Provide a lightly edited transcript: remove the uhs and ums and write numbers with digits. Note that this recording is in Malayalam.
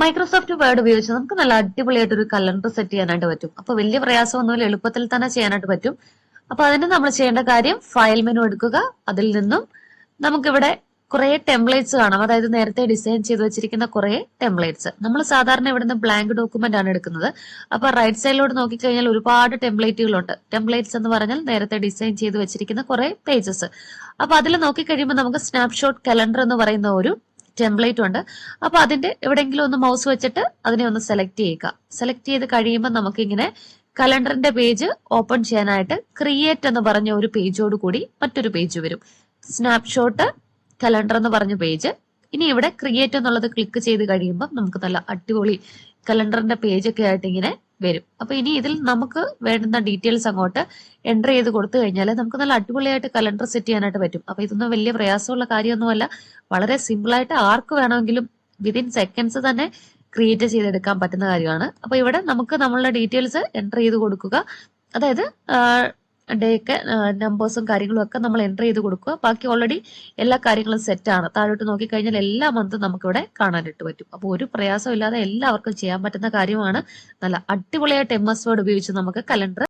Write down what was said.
മൈക്രോസോഫ്റ്റ് വേർഡ് ഉപയോഗിച്ച് നമുക്ക് നല്ല അടിപൊളിയായിട്ട് ഒരു കലണ്ടർ സെറ്റ് ചെയ്യാനായിട്ട് പറ്റും. അപ്പൊ വലിയ പ്രയാസമൊന്നുമില്ല, എളുപ്പത്തിൽ തന്നെ ചെയ്യാനായിട്ട് പറ്റും. അപ്പൊ അതിന് നമ്മൾ ചെയ്യേണ്ട കാര്യം ഫയൽ മെനു എടുക്കുക. അതിൽ നിന്നും നമുക്കിവിടെ കുറെ ടെംപ്ലേറ്റ്സ് കാണാം. അതായത് നേരത്തെ ഡിസൈൻ ചെയ്ത് വെച്ചിരിക്കുന്ന കുറെ ടെംപ്ലേറ്റ്സ്. നമ്മൾ സാധാരണ ഇവിടുന്ന് ബ്ലാങ്ക് ഡോക്യുമെന്റ് ആണ് എടുക്കുന്നത്. അപ്പൊ റൈറ്റ് സൈഡിലോട്ട് നോക്കിക്കഴിഞ്ഞാൽ ഒരുപാട് ടെംപ്ലേറ്റുകളുണ്ട്. ടെംപ്ലേറ്റ്സ് എന്ന് പറഞ്ഞാൽ നേരത്തെ ഡിസൈൻ ചെയ്ത് വെച്ചിരിക്കുന്ന കുറെ പേജസ്. അപ്പൊ അതിൽ നോക്കിക്കഴിയുമ്പോൾ നമുക്ക് സ്നാപ്ഷോട്ട് കലണ്ടർ എന്ന് പറയുന്ന ഒരു ടെംപ്ലേറ്റ് ഉണ്ട്. അപ്പൊ അതിന്റെ എവിടെയെങ്കിലും ഒന്ന് മൗസ് വെച്ചിട്ട് അതിനെ ഒന്ന് സെലക്ട് ചെയ്യുക. സെലക്ട് ചെയ്ത് കഴിയുമ്പോൾ നമുക്ക് ഇങ്ങനെ കലണ്ടറിന്റെ പേജ് ഓപ്പൺ ചെയ്യാനായിട്ട് ക്രിയേറ്റ് എന്ന് പറഞ്ഞ ഒരു പേജോട് കൂടി മറ്റൊരു പേജ് വരും. സ്നാപ്ഷോട്ട് കലണ്ടർ എന്ന് പറഞ്ഞ പേജ്. ഇനി ഇവിടെ ക്രിയേറ്റ് എന്നുള്ളത് ക്ലിക്ക് ചെയ്ത് കഴിയുമ്പോൾ നമുക്ക് നല്ല അടിപൊളി കലണ്ടറിന്റെ പേജ് ഒക്കെ ആയിട്ട് ഇങ്ങനെ വരും. അപ്പൊ ഇനി ഇതിൽ നമുക്ക് വേണ്ടുന്ന ഡീറ്റെയിൽസ് അങ്ങോട്ട് എൻ്റർ ചെയ്ത് കൊടുത്തു കഴിഞ്ഞാൽ നമുക്ക് നല്ല അടിപൊളിയായിട്ട് കലണ്ടർ സെറ്റ് ചെയ്യാനായിട്ട് പറ്റും. അപ്പൊ ഇതൊന്നും വലിയ പ്രയാസമുള്ള കാര്യമൊന്നുമല്ല, വളരെ സിമ്പിൾ ആയിട്ട് ആർക്ക് വേണമെങ്കിലും വിതിൻ സെക്കൻഡ്സ് തന്നെ ക്രിയേറ്റ് ചെയ്തെടുക്കാൻ പറ്റുന്ന കാര്യമാണ്. അപ്പൊ ഇവിടെ നമുക്ക് നമ്മളുടെ ഡീറ്റെയിൽസ് എൻ്റർ ചെയ്ത് കൊടുക്കുക. അതായത് ഡേക്ക് നമ്പേഴ്സും കാര്യങ്ങളും ഒക്കെ നമ്മൾ എൻ്റർ ചെയ്ത് കൊടുക്കുക. ബാക്കി ഓൾറെഡി എല്ലാ കാര്യങ്ങളും സെറ്റ് ആണ്. താഴോട്ട് നോക്കിക്കഴിഞ്ഞാൽ എല്ലാ മന്തും നമുക്കിവിടെ കാണാനായിട്ട് പറ്റും. അപ്പോൾ ഒരു പ്രയാസം ഇല്ലാതെ എല്ലാവർക്കും ചെയ്യാൻ പറ്റുന്ന കാര്യമാണ്. നല്ല അടിപൊളിയായിട്ട് MS വേർഡ് ഉപയോഗിച്ച് നമുക്ക് കലണ്ടർ